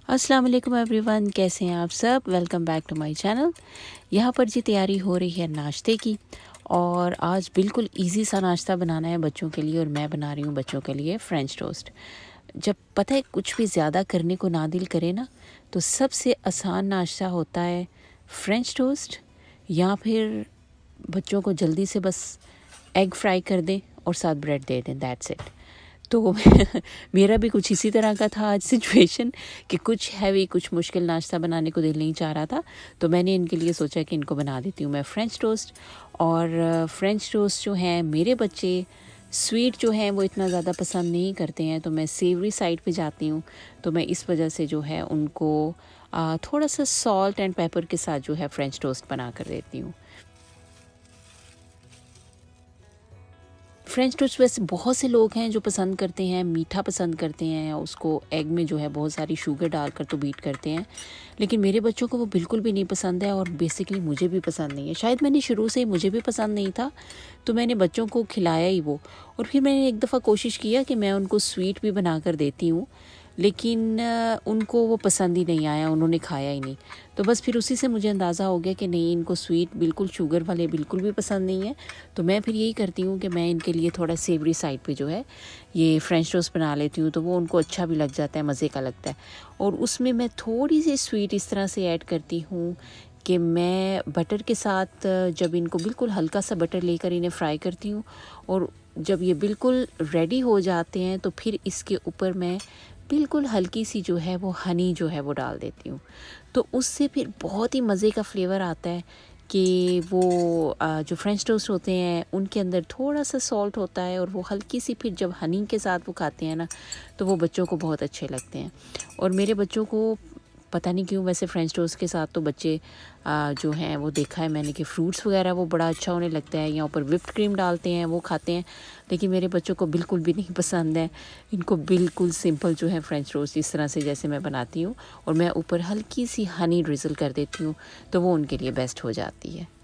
अस्सलाम वालेकुम एवरीवन, कैसे हैं आप सब। Welcome back to my channel. यहाँ पर जी तैयारी हो रही है नाश्ते की, और आज बिल्कुल इजी सा नाश्ता बनाना है बच्चों के लिए। और मैं बना रही हूँ बच्चों के लिए फ्रेंच टोस्ट। जब पता है कुछ भी ज़्यादा करने को ना दिल करे ना, तो सबसे आसान नाश्ता होता है फ्रेंच टोस्ट, या फिर बच्चों को जल्दी से बस एग फ्राई कर दें और साथ ब्रेड दे दें, दैट्स इट। तो मेरा भी कुछ इसी तरह का था आज सिचुएशन, कि कुछ हैवी, कुछ मुश्किल नाश्ता बनाने को दिल नहीं चाह रहा था। तो मैंने इनके लिए सोचा कि इनको बना देती हूँ मैं फ़्रेंच टोस्ट। और फ़्रेंच टोस्ट जो हैं, मेरे बच्चे स्वीट जो हैं वो इतना ज़्यादा पसंद नहीं करते हैं, तो मैं सेवरी साइड पे जाती हूँ। तो मैं इस वजह से जो है उनको थोड़ा सा सॉल्ट एंड पेपर के साथ जो है फ़्रेंच टोस्ट बना कर देती हूँ। फ्रेंच टोस्ट वैसे बहुत से लोग हैं जो पसंद करते हैं, मीठा पसंद करते हैं, उसको एग में जो है बहुत सारी शुगर डालकर तो बीट करते हैं। लेकिन मेरे बच्चों को वो बिल्कुल भी नहीं पसंद है, और बेसिकली मुझे भी पसंद नहीं है। शायद मैंने शुरू से ही, मुझे भी पसंद नहीं था, तो मैंने बच्चों को खिलाया ही वो। और फिर मैंने एक दफ़ा कोशिश किया कि मैं उनको स्वीट भी बना कर देती हूँ, लेकिन उनको वो पसंद ही नहीं आया, उन्होंने खाया ही नहीं। तो बस फिर उसी से मुझे अंदाज़ा हो गया कि नहीं, इनको स्वीट बिल्कुल, शुगर वाले बिल्कुल भी पसंद नहीं है। तो मैं फिर यही करती हूँ कि मैं इनके लिए थोड़ा सेवरी साइड पे जो है ये फ्रेंच टोस्ट बना लेती हूँ, तो वो उनको अच्छा भी लग जाता है, मज़े का लगता है। और उसमें मैं थोड़ी सी स्वीट इस तरह से ऐड करती हूँ कि मैं बटर के साथ, जब इनको बिल्कुल हल्का सा बटर लेकर इन्हें फ्राई करती हूँ, और जब ये बिल्कुल रेडी हो जाते हैं, तो फिर इसके ऊपर मैं बिल्कुल हल्की सी जो है वो हनी जो है वो डाल देती हूँ। तो उससे फिर बहुत ही मज़े का फ्लेवर आता है, कि वो जो फ्रेंच टोस्ट होते हैं उनके अंदर थोड़ा सा सॉल्ट होता है, और वो हल्की सी फिर जब हनी के साथ वो खाते हैं ना, तो वो बच्चों को बहुत अच्छे लगते हैं। और मेरे बच्चों को पता नहीं क्यों, वैसे फ्रेंच टोस्ट के साथ तो बच्चे जो हैं वो देखा है मैंने कि फ्रूट्स वगैरह वो बड़ा अच्छा उन्हें लगता है, या ऊपर व्हिप्ड क्रीम डालते हैं वो खाते हैं। लेकिन मेरे बच्चों को बिल्कुल भी नहीं पसंद है। इनको बिल्कुल सिंपल जो है फ्रेंच टोस्ट इस तरह से जैसे मैं बनाती हूँ, और मैं ऊपर हल्की सी हनी ड्रिज़ल कर देती हूँ, तो वो उनके लिए बेस्ट हो जाती है।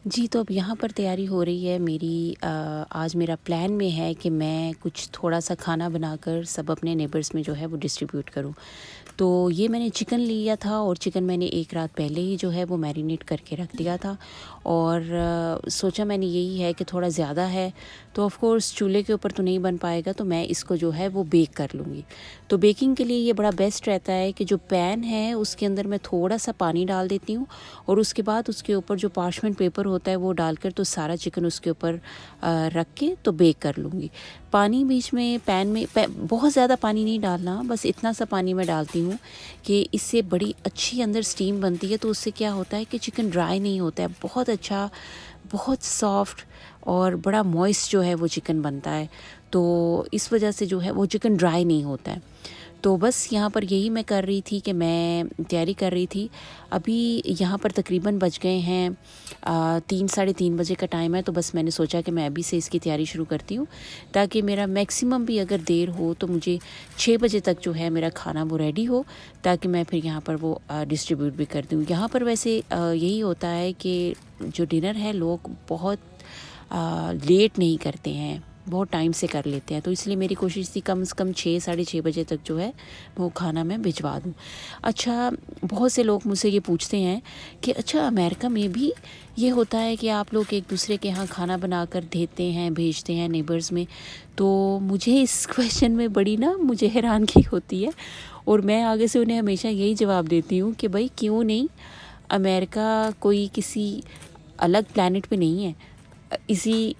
जी, तो अब यहाँ पर तैयारी हो रही है मेरी। आज मेरा प्लान में है कि मैं कुछ थोड़ा-सा खाना बनाकर सब अपने नेबर्स में जो है वो डिस्ट्रीब्यूट करूँ। तो ये मैंने चिकन लिया था, और चिकन मैंने एक रात पहले ही जो है वो मैरिनेट करके रख दिया था। और सोचा मैंने यही है कि थोड़ा ज़्यादा है, तो ऑफ़ कोर्स चूल्हे के ऊपर तो नहीं बन पाएगा, तो मैं इसको जो है वो बेक कर लूँगी। तो बेकिंग के लिए ये बड़ा बेस्ट रहता है कि जो पैन है उसके अंदर मैं थोड़ा-सा पानी डाल देती हूँ, और उसके बाद उसके ऊपर जो पार्चमेंट पेपर होता है वो डालकर, तो सारा चिकन उसके ऊपर रख के तो बेक कर लूँगी। पानी बीच में पैन में बहुत ज़्यादा पानी नहीं डालना, बस इतना सा पानी मैं डालती हूँ कि इससे बड़ी अच्छी अंदर स्टीम बनती है। तो उससे क्या होता है कि चिकन ड्राई नहीं होता है, बहुत अच्छा, बहुत सॉफ्ट और बड़ा मॉइस्ट जो है वो चिकन बनता है। तो इस वजह से जो है वो चिकन ड्राई नहीं होता है। तो बस यहाँ पर यही मैं कर रही थी कि मैं तैयारी कर रही थी। अभी यहाँ पर तकरीबन बज गए हैं 3 साढ़े 3 बजे का टाइम है। तो बस मैंने सोचा कि मैं अभी से इसकी तैयारी शुरू करती हूँ, ताकि मेरा मैक्सिमम भी अगर देर हो तो मुझे 6 बजे तक जो है मेरा खाना वो रेडी हो, ताकि मैं फिर यहाँ पर वो डिस्ट्रीब्यूट भी कर दूँ। यहाँ पर वैसे यही होता है कि जो डिनर है लोग बहुत लेट नहीं करते हैं, बहुत टाइम से कर लेते हैं। तो इसलिए मेरी कोशिश थी कम से कम 6 साढ़े 6 बजे तक जो है वो खाना मैं भिजवा दूँ। अच्छा, बहुत से लोग मुझसे ये पूछते हैं कि अच्छा, अमेरिका में भी ये होता है कि आप लोग एक दूसरे के यहाँ खाना बनाकर देते हैं, भेजते हैं नेबर्स में? तो मुझे इस क्वेश्चन में बड़ी ना मुझे हैरानगी होती है, और मैं आगे से उन्हें हमेशा यही जवाब देती हूँ कि भाई क्यों नहीं, अमेरिका कोई किसी अलग प्लैनेट पे नहीं है, इसी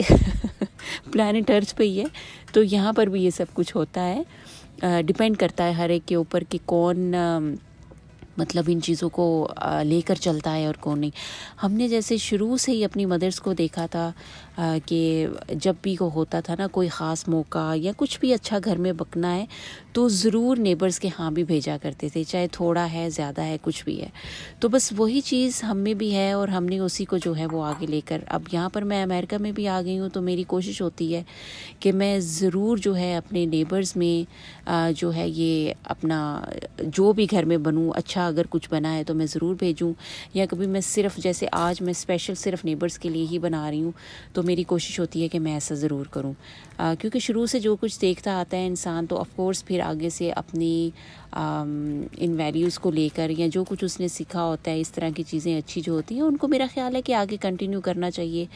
प्लैनेट अर्थ पे ही है। तो यहाँ पर भी ये सब कुछ होता है। डिपेंड करता है हर एक के ऊपर कि कौन मतलब इन चीज़ों को लेकर चलता है और कौन नहीं। हमने जैसे शुरू से ही अपनी मदर्स को देखा था कि जब भी को होता था ना कोई ख़ास मौका या कुछ भी अच्छा घर में पकना है तो ज़रूर नेबर्स के यहाँ भी भेजा करते थे, चाहे थोड़ा है ज़्यादा है कुछ भी है। तो बस वही चीज़ हम में भी है और हमने उसी को जो है वो आगे लेकर, अब यहाँ पर मैं अमेरिका में भी आ गई हूँ तो मेरी कोशिश होती है कि मैं ज़रूर जो है अपने नेबर्स में जो है ये अपना जो भी घर में बनूँ अच्छा अगर कुछ बना है तो मैं ज़रूर भेजूँ, या कभी मैं सिर्फ जैसे आज मैं स्पेशल सिर्फ नेबर्स के लिए ही बना रही हूँ तो मेरी कोशिश होती है कि मैं ऐसा ज़रूर करूँ। क्योंकि शुरू से जो कुछ देखता आता है इंसान तो ऑफ़ कोर्स फिर आगे से अपनी इन वैल्यूज़ को लेकर या जो कुछ उसने सीखा होता है, इस तरह की चीज़ें अच्छी जो होती हैं उनको मेरा ख़्याल है कि आगे कंटिन्यू करना चाहिए,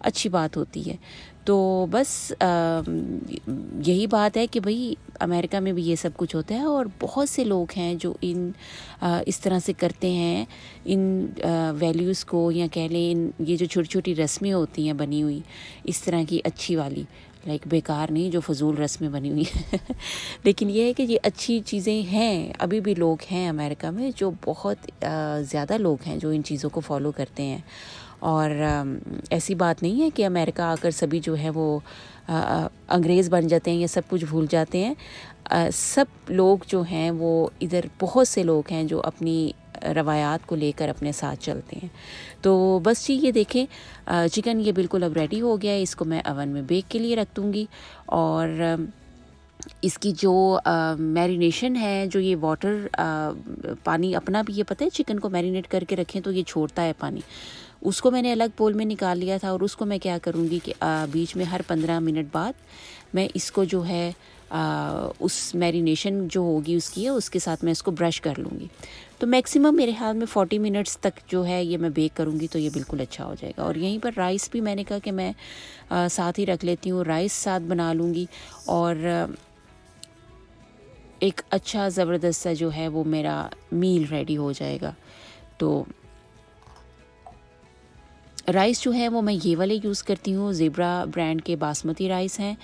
अच्छी बात होती है। तो बस यही बात है कि भाई अमेरिका में भी ये सब कुछ होता है और बहुत से लोग हैं जो इस तरह से करते हैं इन वैल्यूज़ को, या कह लें इन ये जो छोटी छोटी रस्में होती हैं बनी हुई इस तरह की अच्छी वाली, लाइक बेकार नहीं जो फजूल रस्में बनी हुई हैं लेकिन ये है कि ये अच्छी चीज़ें हैं। अभी भी लोग हैं अमेरिका में जो बहुत ज़्यादा लोग हैं जो इन चीज़ों को फॉलो करते हैं। और ऐसी बात नहीं है कि अमेरिका आकर सभी जो है वो अंग्रेज़ बन जाते हैं या सब कुछ भूल जाते हैं। सब लोग जो हैं वो इधर बहुत से लोग हैं जो अपनी रवायात को लेकर अपने साथ चलते हैं। तो बस जी ये देखें चिकन ये बिल्कुल अब रेडी हो गया है, इसको मैं अवन में बेक के लिए रख दूँगी। और इसकी जो मैरिनेशन है, जो ये वाटर पानी अपना भी, ये पता है चिकन को मैरिनेट करके रखें तो ये छोड़ता है पानी, उसको मैंने अलग बोल में निकाल लिया था। और उसको मैं क्या करूँगी कि बीच में हर 15 मिनट बाद मैं इसको जो है उस मैरिनेशन जो होगी उसकी है उसके साथ मैं इसको ब्रश कर लूँगी। तो मैक्सिमम मेरे ख्याल में 40 मिनट्स तक जो है ये मैं बेक करूँगी तो ये बिल्कुल अच्छा हो जाएगा। और यहीं पर राइस भी मैंने कहा कि मैं साथ ही रख लेती हूँ, राइस साथ बना लूँगी और एक अच्छा ज़बरदस्त सा जो है वो मेरा मील रेडी हो जाएगा। तो राइस जो है वो मैं ये वाले यूज़ करती हूँ, ज़ेब्रा ब्रांड के बासमती राइस हैं।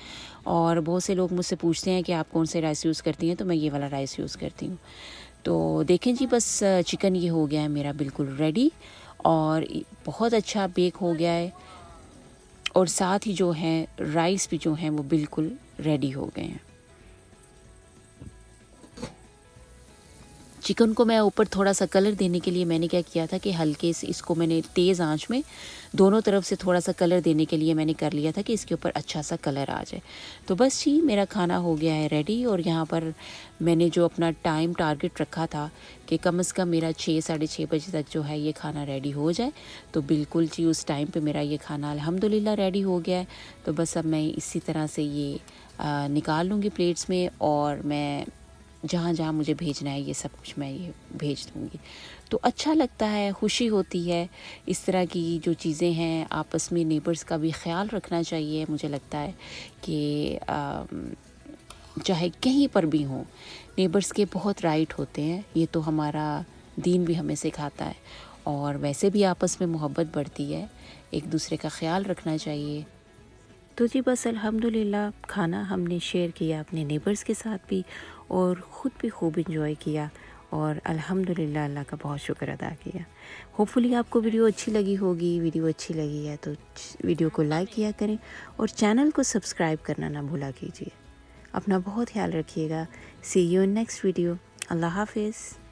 और बहुत से लोग मुझसे पूछते हैं कि आप कौन से राइस यूज़ करती हैं, तो मैं ये वाला राइस यूज़ करती हूँ। तो देखें जी बस चिकन ये हो गया है मेरा बिल्कुल रेडी और बहुत अच्छा बेक हो गया है। और साथ ही जो है राइस भी जो हैं वो बिल्कुल रेडी हो गए हैं। चिकन को मैं ऊपर थोड़ा सा कलर देने के लिए मैंने क्या किया था कि हल्के से इसको मैंने तेज़ आंच में दोनों तरफ से थोड़ा सा कलर देने के लिए मैंने कर लिया था कि इसके ऊपर अच्छा सा कलर आ जाए। तो बस जी मेरा खाना हो गया है रेडी। और यहाँ पर मैंने जो अपना टाइम टारगेट रखा था कि कम से कम मेरा 6 साढ़े 6 बजे तक जो है ये खाना रेडी हो जाए, तो बिल्कुल जी उस टाइम पे मेरा ये खाना अल्हम्दुलिल्लाह रेडी हो गया है। तो बस अब मैं इसी तरह से ये निकाल लूँगी प्लेट्स में और मैं जहाँ जहाँ मुझे भेजना है ये सब कुछ मैं ये भेज दूँगी। तो अच्छा लगता है, खुशी होती है। इस तरह की जो चीज़ें हैं आपस में नेबर्स का भी ख्याल रखना चाहिए। मुझे लगता है कि चाहे कहीं पर भी हों नेबर्स के बहुत राइट होते हैं, ये तो हमारा दीन भी हमें सिखाता है। और वैसे भी आपस में मोहब्बत बढ़ती है, एक दूसरे का ख्याल रखना चाहिए। तो जी बस अल्हम्दुलिल्लाह खाना हमने शेयर किया अपने नेबर्स के साथ भी और ख़ुद भी खूब इंजॉय किया और अल्हम्दुलिल्लाह अल्लाह का बहुत शुक्र अदा किया। होपफुली आपको वीडियो अच्छी लगी होगी। वीडियो अच्छी लगी है तो वीडियो को लाइक किया करें और चैनल को सब्सक्राइब करना ना भूला कीजिए। अपना बहुत ख्याल रखिएगा। सी यू इन नेक्स्ट वीडियो। अल्लाह हाफिज़।